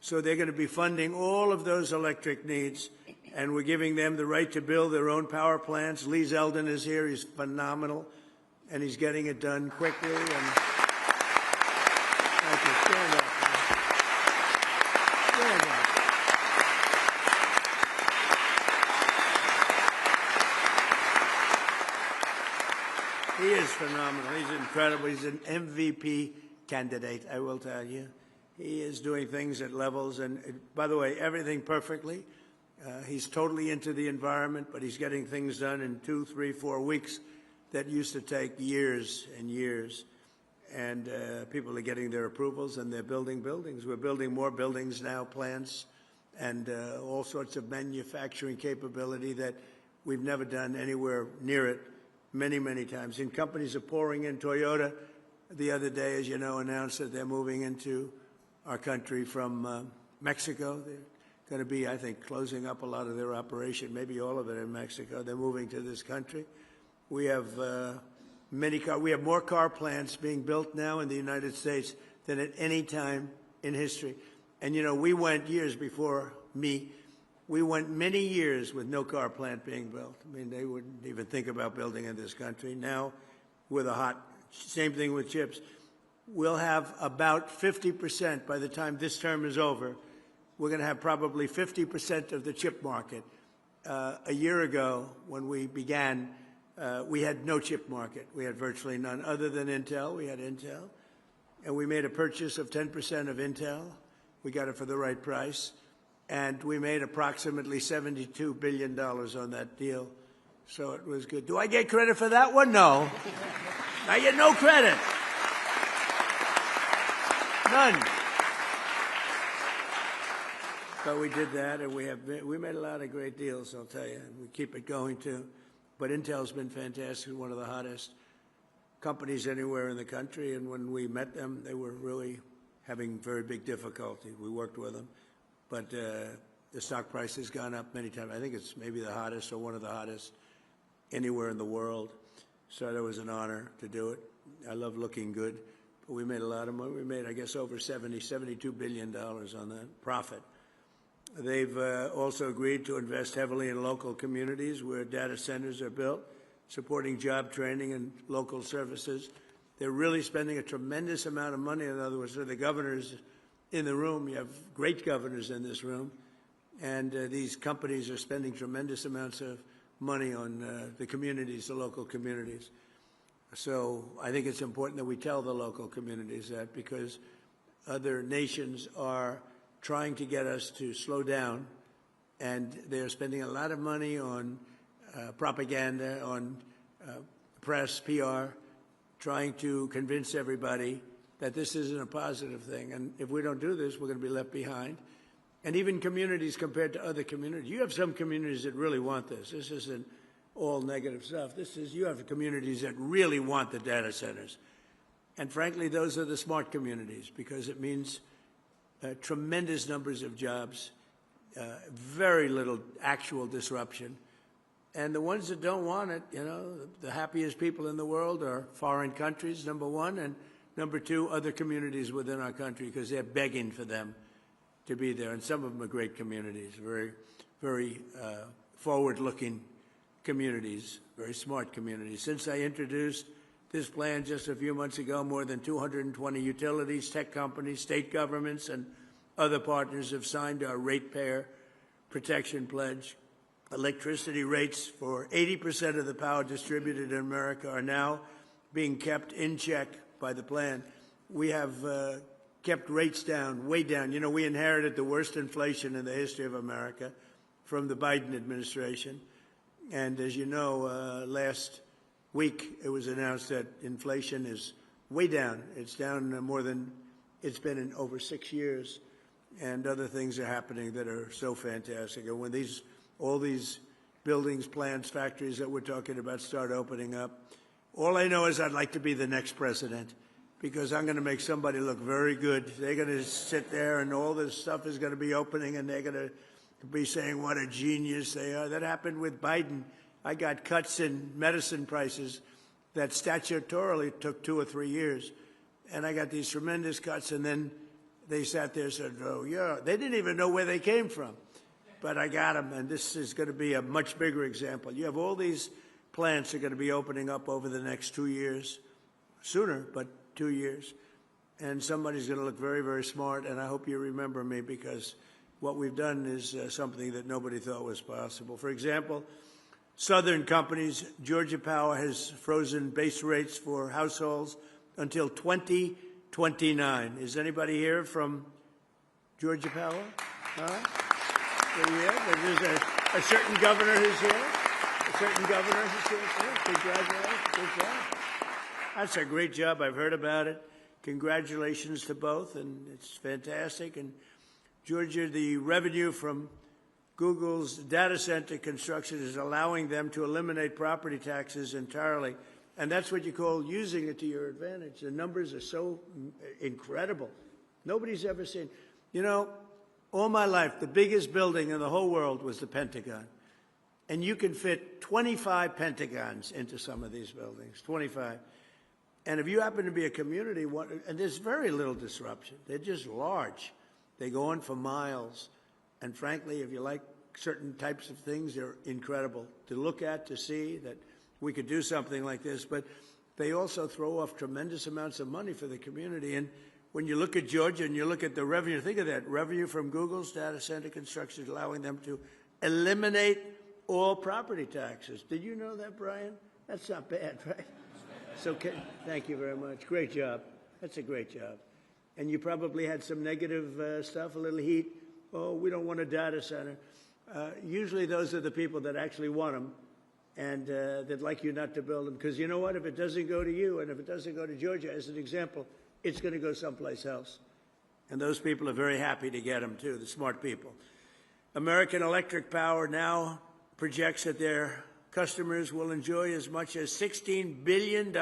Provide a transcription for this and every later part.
So they're going to be funding all of those electric needs, and we're giving them the right to build their own power plants. Lee Zeldin is here. He's phenomenal, and he's getting it done quickly. And thank you. Stand up. Stand up. He is phenomenal. He's incredible. He's an MVP candidate, I will tell you. He is doing things at levels, and by the way, everything perfectly. He's totally into the environment, but he's getting things done in 2, 3, 4 weeks that used to take years and years. And people are getting their approvals, and they're building buildings. We're building more buildings now, plants, and all sorts of manufacturing capability that we've never done anywhere near it many, many times. And companies are pouring in. Toyota, the other day, as you know, announced that they're moving into our country from Mexico. They're going to be, I think, closing up a lot of their operation, maybe all of it in Mexico. They're moving to this country. We have we have more car plants being built now in the United States than at any time in history. And, you know, we went years before me. We went many years with no car plant being built. I mean, they wouldn't even think about building in this country. Now, we're the hot. Same thing with chips. We'll have about 50% by the time this term is over. We're going to have probably 50% of the chip market. A year ago, when we began, we had no chip market. We had virtually none other than Intel. We had Intel. And we made a purchase of 10% of Intel. We got it for the right price. And we made approximately $72 billion on that deal. So it was good. Do I get credit for that one? No. I get no credit. None. But we did that, and we made a lot of great deals, I'll tell you. And we keep it going, too. But Intel's been fantastic, one of the hottest companies anywhere in the country. And when we met them, they were really having very big difficulty. We worked with them. But the stock price has gone up many times. I think it's maybe the hottest or one of the hottest anywhere in the world. So that was an honor to do it. I love looking good. But we made a lot of money. We made, I guess, over $72 billion on that profit. They've also agreed to invest heavily in local communities where data centers are built, supporting job training and local services. They're really spending a tremendous amount of money. In other words, the governors in the room, you have great governors in this room, and these companies are spending tremendous amounts of money on the communities, the local communities. So I think it's important that we tell the local communities that, because other nations are trying to get us to slow down, and they're spending a lot of money on propaganda, on press, PR, trying to convince everybody that this isn't a positive thing. And if we don't do this, we're going to be left behind. And even communities compared to other communities. You have some communities that really want this. This isn't all negative stuff. You have communities that really want the data centers. And frankly, those are the smart communities, because it means tremendous numbers of jobs, very little actual disruption. And the ones that don't want it, you know, the happiest people in the world are foreign countries, number one, and number two, other communities within our country, because they're begging for them to be there. And some of them are great communities, very, very forward-looking communities, very smart communities. Since I introduced this plan just a few months ago, more than 220 utilities, tech companies, state governments, and other partners have signed our Ratepayer Protection Pledge. Electricity rates for 80% of the power distributed in America are now being kept in check by the plan. We have kept rates down, way down. You know, we inherited the worst inflation in the history of America from the Biden administration. And as you know, last week it was announced that inflation is way down. It's down more than it's been in over 6 years. And other things are happening that are so fantastic. And when all these buildings, plants, factories that we're talking about start opening up, all I know is I'd like to be the next president, because I'm going to make somebody look very good. They're going to sit there and all this stuff is going to be opening, and they're going to be saying what a genius they are. That happened with Biden. I got cuts in medicine prices that statutorily took 2 or 3 years. And I got these tremendous cuts, and then they sat there and said, oh, yeah. They didn't even know where they came from. But I got them, and this is going to be a much bigger example. You have all these plants that are going to be opening up over the next 2 years, sooner, but 2 years. And somebody's going to look very, very smart, and I hope you remember me, because what we've done is something that nobody thought was possible. For example, Southern companies, Georgia Power has frozen base rates for households until 2029. Is anybody here from Georgia Power? There's a certain governor who's here. A certain governor who's here. Yeah, congratulations. Good job. That's a great job. I've heard about it. Congratulations to both, and it's fantastic. And Georgia, the revenue from Google's data center construction is allowing them to eliminate property taxes entirely. And that's what you call using it to your advantage. The numbers are so incredible. Nobody's ever seen. You know, all my life, the biggest building in the whole world was the Pentagon. And you can fit 25 Pentagons into some of these buildings, 25. And if you happen to be a community, and there's very little disruption. They're just large. They go on for miles. And frankly, if you like certain types of things, they're incredible to look at, to see that we could do something like this. But they also throw off tremendous amounts of money for the community. And when you look at Georgia and you look at the revenue, think of that, revenue from Google's data center construction, allowing them to eliminate all property taxes. Did you know that, Brian? That's not bad, right? So, thank you very much. Great job. That's a great job. And you probably had some negative stuff, a little heat. Oh, we don't want a data center. Usually those are the people that actually want them and they'd like you not to build them. Because you know what? If it doesn't go to you and if it doesn't go to Georgia, as an example, it's going to go someplace else. And those people are very happy to get them, too, the smart people. American Electric Power now projects that their customers will enjoy as much as $16 billion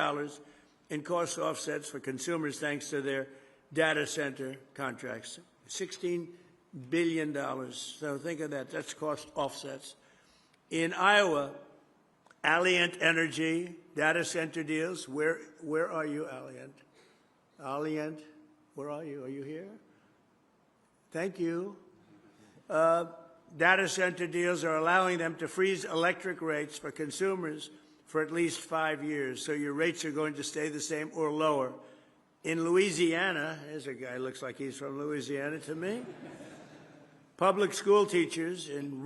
in cost offsets for consumers thanks to their data center contracts. $16 billion. So think of that. That's cost offsets. In Iowa, Alliant Energy data center deals. Where are you, Alliant? Alliant, where are you? Are you here? Thank you. Data center deals are allowing them to freeze electric rates for consumers for at least 5 years. So your rates are going to stay the same or lower. In Louisiana, there's a guy who looks like he's from Louisiana to me. Public school teachers in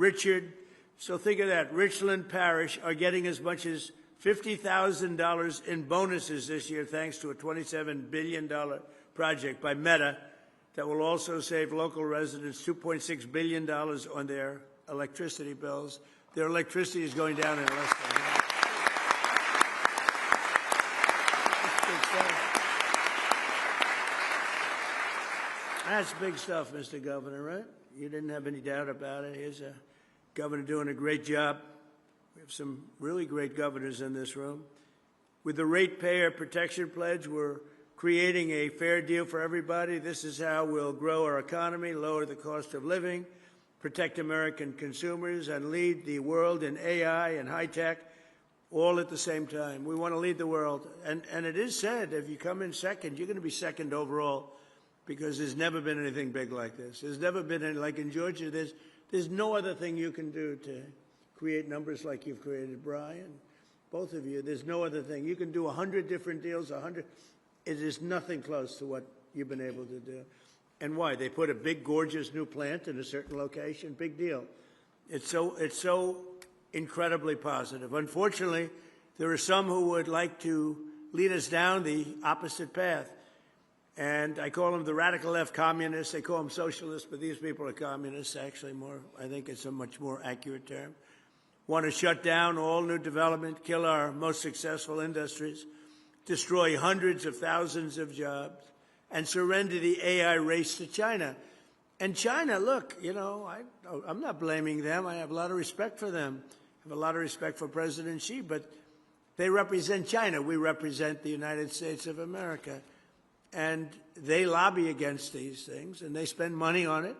so think of that, Richland Parish are getting as much as $50,000 in bonuses this year thanks to a $27 billion project by Meta that will also save local residents $2.6 billion on their electricity bills. Their electricity is going down in less than half. That's big stuff, Mr. Governor, right? You didn't have any doubt about it. Here's a governor doing a great job. We have some really great governors in this room. With the Ratepayer Protection Pledge, we're creating a fair deal for everybody. This is how we'll grow our economy, lower the cost of living, protect American consumers, and lead the world in AI and high tech, all at the same time. We want to lead the world. And it is said, if you come in second, you're going to be second overall, because there's never been anything big like this. There's never been any, like in Georgia, there's no other thing you can do to create numbers like you've created, Brian. Both of you, there's no other thing. You can do 100 different deals, 100. It is nothing close to what you've been able to do. And why? They put a big, gorgeous new plant in a certain location. Big deal. It's so incredibly positive. Unfortunately, there are some who would like to lead us down the opposite path. And I call them the radical left communists. They call them socialists, but these people are communists, actually more. I think it's a much more accurate term. Want to shut down all new development, kill our most successful industries, destroy hundreds of thousands of jobs, and surrender the AI race to China. And China, look, you know, I'm not blaming them. I have a lot of respect for them. I have a lot of respect for President Xi, but they represent China. We represent the United States of America. And they lobby against these things, and they spend money on it,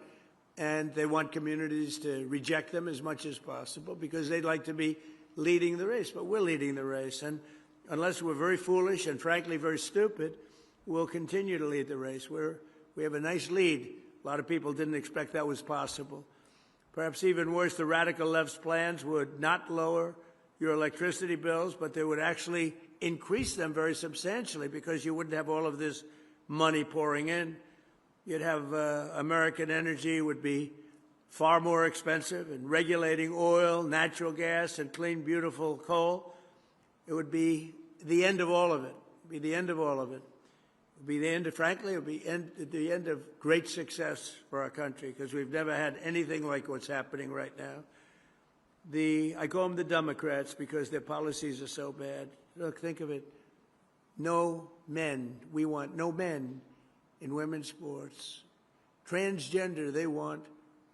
and they want communities to reject them as much as possible because they'd like to be leading the race. But we're leading the race, and unless we're very foolish and, frankly, very stupid, we'll continue to lead the race. We're We have a nice lead. A lot of people didn't expect that was possible. Perhaps even worse, the radical left's plans would not lower your electricity bills, but they would actually increase them very substantially because you wouldn't have all of this money pouring in. You'd have American energy would be far more expensive, and regulating oil, natural gas, and clean, beautiful coal, it would be the end of all of it. It would be the end of all of it. It would be the end of, frankly, it would be the end of great success for our country because we've never had anything like what's happening right now. I call them the Democrats because their policies are so bad. Look, think of it. No men. We want no men in women's sports. Transgender, they want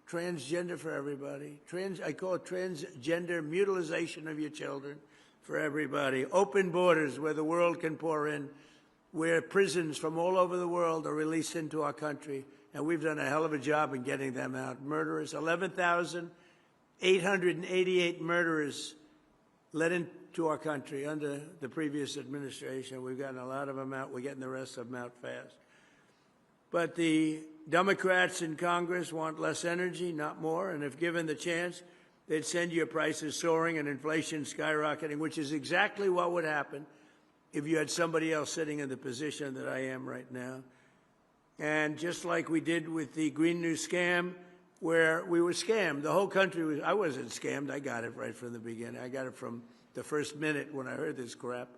transgender for everybody. I call it transgender mutilization of your children for everybody. Open borders where the world can pour in, where prisons from all over the world are released into our country. And we've done a hell of a job in getting them out. Murderers, 11,888 murderers let into our country under the previous administration. We've gotten a lot of them out. We're getting the rest of them out fast. But the Democrats in Congress want less energy, not more, and if given the chance, they'd send your prices soaring and inflation skyrocketing, which is exactly what would happen if you had somebody else sitting in the position that I am right now. And just like we did with the Green New scam, where we were scammed, the whole country was, I wasn't scammed, I got it right from the beginning. I got it from the first minute when I heard this crap,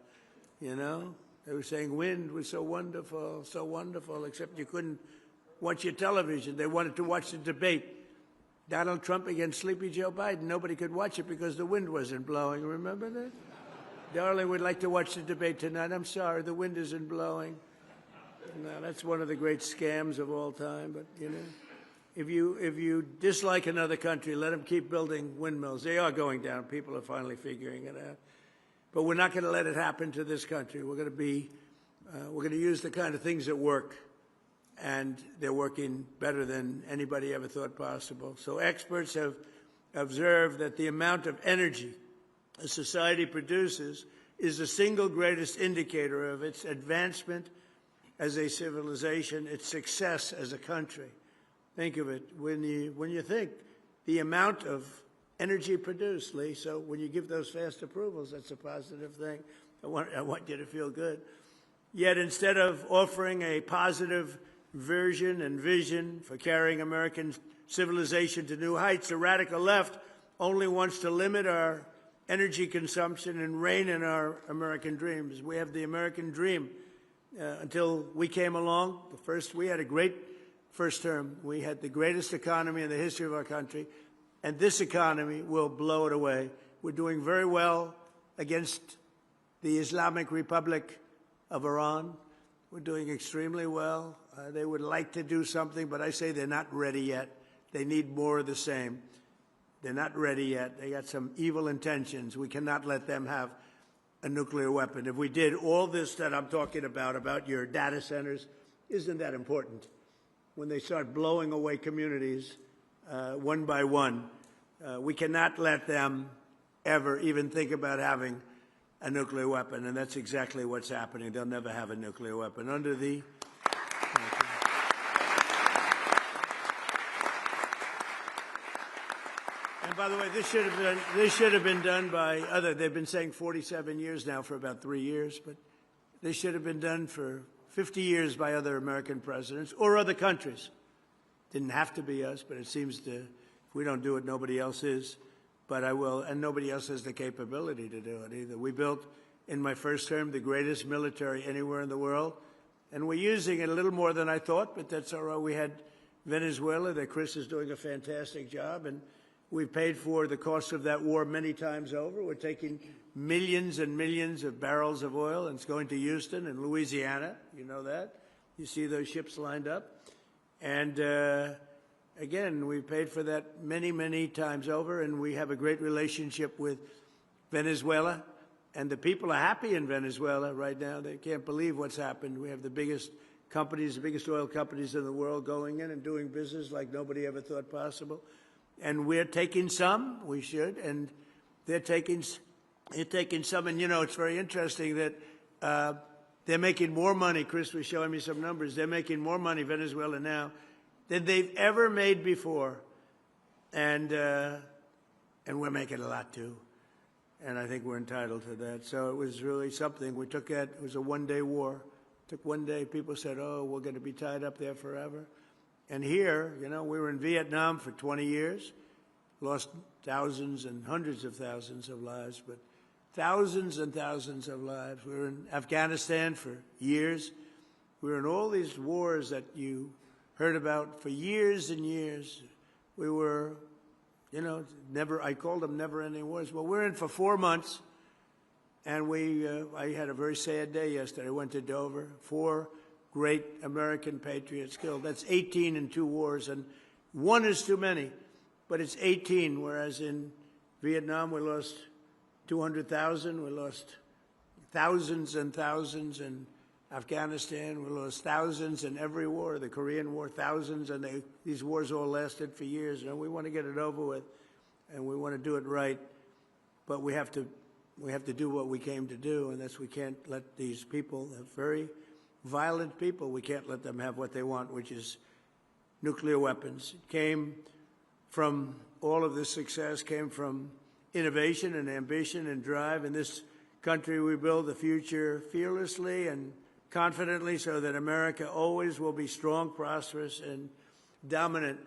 you know? They were saying wind was so wonderful, except you couldn't watch your television. They wanted to watch the debate. Donald Trump against Sleepy Joe Biden. Nobody could watch it because the wind wasn't blowing. Remember that? Darling, we'd like to watch the debate tonight. I'm sorry, the wind isn't blowing. No, that's one of the great scams of all time. But, you know, if you dislike another country, let them keep building windmills. They are going down. People are finally figuring it out. But we're not going to let it happen to this country. We're going to use the kind of things that work, and they're working better than anybody ever thought possible. So experts have observed that the amount of energy a society produces is the single greatest indicator of its advancement as a civilization, its success as a country. Think of it when you think the amount of energy produced, Lee. So when you give those fast approvals, that's a positive thing. I want you to feel good. Yet instead of offering a positive version and vision for carrying American civilization to new heights, the radical left only wants to limit our energy consumption and rein in our American dreams. We have the American dream. Until we came along, we had a great first term. We had the greatest economy in the history of our country. And this economy will blow it away. We're doing very well against the Islamic Republic of Iran. We're doing extremely well. They would like to do something, but I say they're not ready yet. They need more of the same. They're not ready yet. They got some evil intentions. We cannot let them have a nuclear weapon. If we did all this that I'm talking about your data centers, isn't that important? When they start blowing away communities, one by one. We cannot let them ever even think about having a nuclear weapon, and that's exactly what's happening. They'll never have a nuclear weapon. And by the way, this should have been done by they've been saying 47 years now for about 3 years, but this should have been done for 50 years by other American presidents or other countries. Didn't have to be us, but it seems to, if we don't do it, nobody else is. But I will, and nobody else has the capability to do it either. We built, in my first term, the greatest military anywhere in the world, and we're using it a little more than I thought, but that's all right. We had Venezuela, that Chris is doing a fantastic job, and we've paid for the cost of that war many times over. We're taking millions and millions of barrels of oil, and it's going to Houston and Louisiana. You know that. You see those ships lined up. And again, we've paid for that many, many times over, and we have a great relationship with Venezuela. And the people are happy in Venezuela right now. They can't believe what's happened. We have the biggest companies, the biggest oil companies in the world going in and doing business like nobody ever thought possible. And we're taking some, we should, and they're taking some. And, you know, it's very interesting that They're making more money. Chris was showing me some numbers. They're making more money, Venezuela now, than they've ever made before. And we're making a lot, too. And I think we're entitled to that. So it was really something. We took that. It was a one-day war. It took one day. People said, oh, we're going to be tied up there forever. And here, you know, we were in Vietnam for 20 years, lost thousands and hundreds of thousands of lives, but thousands and thousands of lives. We were in Afghanistan for years. We were in all these wars that you heard about for years and years. We were, you know, I called them never-ending wars. Well, we're in for 4 months, and I had a very sad day yesterday. I went to Dover. 4 great American patriots killed. That's 18 in 2 wars, and 1 is too many, but it's 18, whereas in Vietnam we lost 200,000. We lost thousands and thousands in Afghanistan. We lost thousands in every war. The Korean War, thousands, and these wars all lasted for years. And we want to get it over with, and we want to do it right. But we have to do what we came to do, and that's we can't let these people, very violent people, we can't let them have what they want, which is nuclear weapons. It came from all of this success, came from innovation and ambition and drive. In this country, we build the future fearlessly and confidently so that America always will be strong, prosperous, and dominant.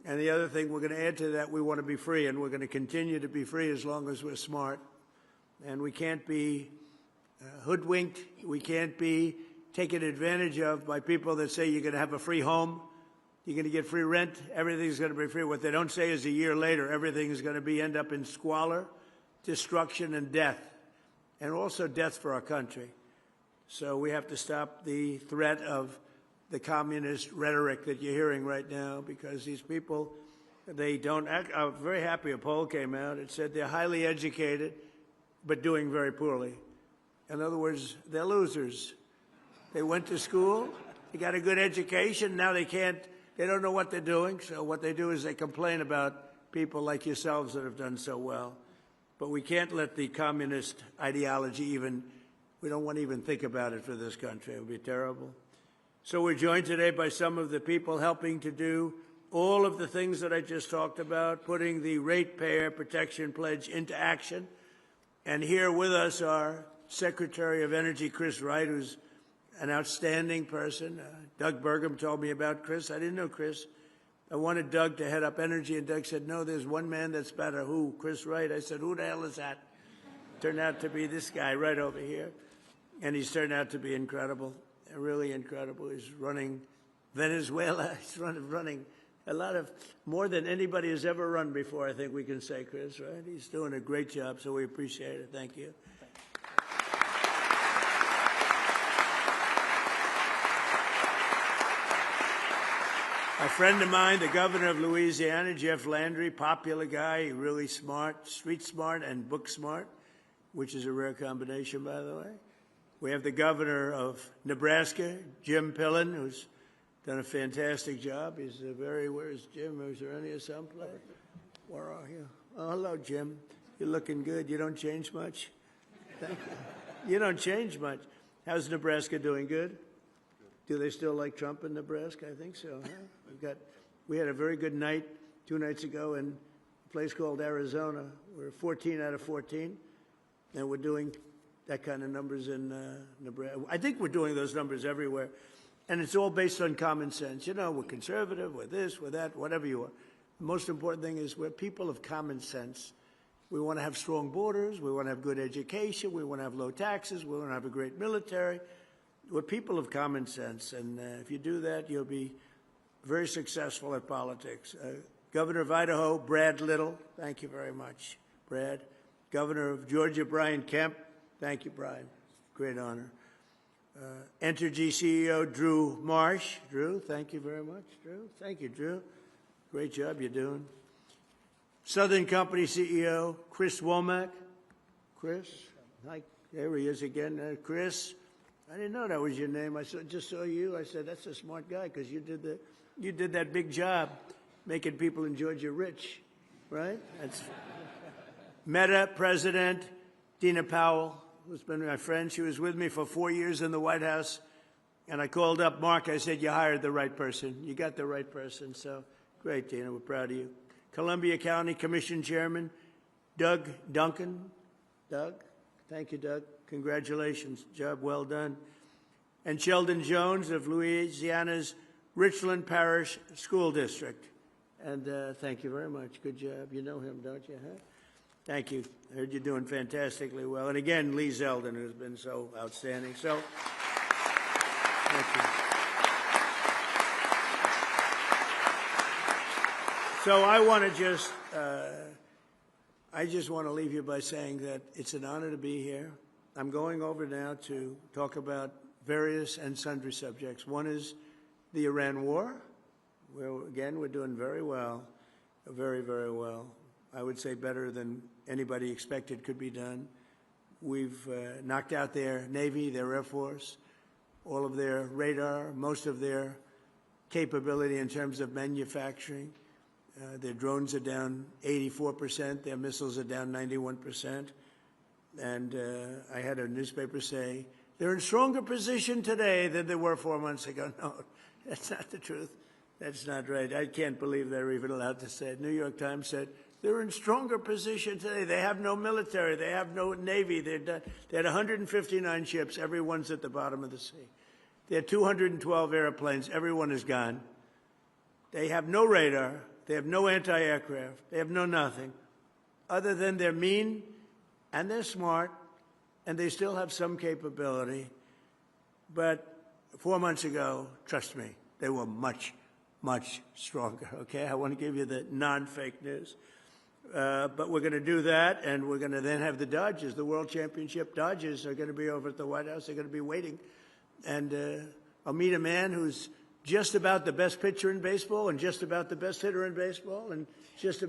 And the other thing we're going to add to that, we want to be free, and we're going to continue to be free as long as we're smart. And we can't be hoodwinked. We can't be taken advantage of by people that say you're going to have a free home, you're going to get free rent, everything's going to be free. What they don't say is a year later, everything is going to end up in squalor, destruction, and death, and also death for our country. So we have to stop the threat of the communist rhetoric that you're hearing right now, because these people, they don't act. I'm very happy a poll came out. It said they're highly educated, but doing very poorly. In other words, they're losers. They went to school, they got a good education, now they don't know what they're doing, so what they do is they complain about people like yourselves that have done so well. But we can't let the communist ideology we don't want to even think about it for this country. It would be terrible. So we're joined today by some of the people helping to do all of the things that I just talked about, putting the Ratepayer Protection Pledge into action. And here with us are Secretary of Energy Chris Wright, who's an outstanding person. Doug Burgum told me about Chris. I didn't know Chris. I wanted Doug to head up energy, and Doug said, no, there's one man that's better. Who? Chris Wright. I said, who the hell is that? Turned out to be this guy right over here. And he's turned out to be incredible, really incredible. He's running Venezuela. He's running a lot of, more than anybody has ever run before, I think we can say, Chris, right? He's doing a great job, so we appreciate it. Thank you. A friend of mine, the governor of Louisiana, Jeff Landry, popular guy, really smart, street smart and book smart, which is a rare combination, by the way. We have the governor of Nebraska, Jim Pillen, who's done a fantastic job. He's where's Jim? Is there any someplace? Where are you? Oh, hello, Jim. You're looking good. You don't change much? Thank you. You don't change much. How's Nebraska doing? Good? Do they still like Trump in Nebraska? I think so, huh? We had a very good night 2 nights ago in a place called Arizona. We're 14 out of 14, and we're doing that kind of numbers in Nebraska. I think we're doing those numbers everywhere, and it's all based on common sense. You know, we're conservative, we're this, we're that, whatever you are. The most important thing is we're people of common sense. We want to have strong borders, we want to have good education, we want to have low taxes, we want to have a great military. We're people of common sense, and if you do that, you'll be very successful at politics. Governor of Idaho, Brad Little, thank you very much, Brad. Governor of Georgia, Brian Kemp, thank you, Brian. Great honor. Entergy CEO, Drew Marsh. Drew, thank you very much, Drew. Thank you, Drew. Great job you're doing. Southern Company CEO, Chris Womack. Chris, hi, there he is again. Chris. I didn't know that was your name. I just saw you. I said, that's a smart guy, because you did that big job making people in Georgia rich, right? That's Meta President Dina Powell. who's been my friend. She was with me for 4 years in the White House. And I called up Mark. I said, you hired the right person. You got the right person. So great, Dina. We're proud of you. Columbia County Commission Chairman Doug Duncan. Doug? Thank you, Doug. Congratulations. Job well done. And Sheldon Jones of Louisiana's Richland Parish School District. And thank you very much. Good job. You know him, don't you? Huh? Thank you. I heard you're doing fantastically well. And again, Lee Zeldin, who's been so outstanding. So, thank you. So I want to just, I just want to leave you by saying that it's an honor to be here. I'm going over now to talk about various and sundry subjects. One is the Iran war. Well, again, we're doing very well, very, very well. I would say better than anybody expected could be done. We've knocked out their Navy, their Air Force, all of their radar, most of their capability in terms of manufacturing. Their drones are down 84%. Their missiles are down 91%. And I had a newspaper say, they're in stronger position today than they were 4 months ago. No, that's not the truth. That's not right. I can't believe they're even allowed to say it. New York Times said, they're in stronger position today. They have no military. They have no Navy. They had 159 ships. Everyone's at the bottom of the sea. They had 212 airplanes. Everyone is gone. They have no radar. They have no anti-aircraft. They have no nothing other than they're mean and they're smart and they still have some capability. But 4 months ago, trust me, they were much, much stronger, okay? I want to give you the non-fake news. But we're going to do that, and we're going to then have the Dodgers, the World Championship Dodgers are going to be over at the White House. They're going to be waiting. And I'll meet a man who's just about the best pitcher in baseball and just about the best hitter in baseball and just about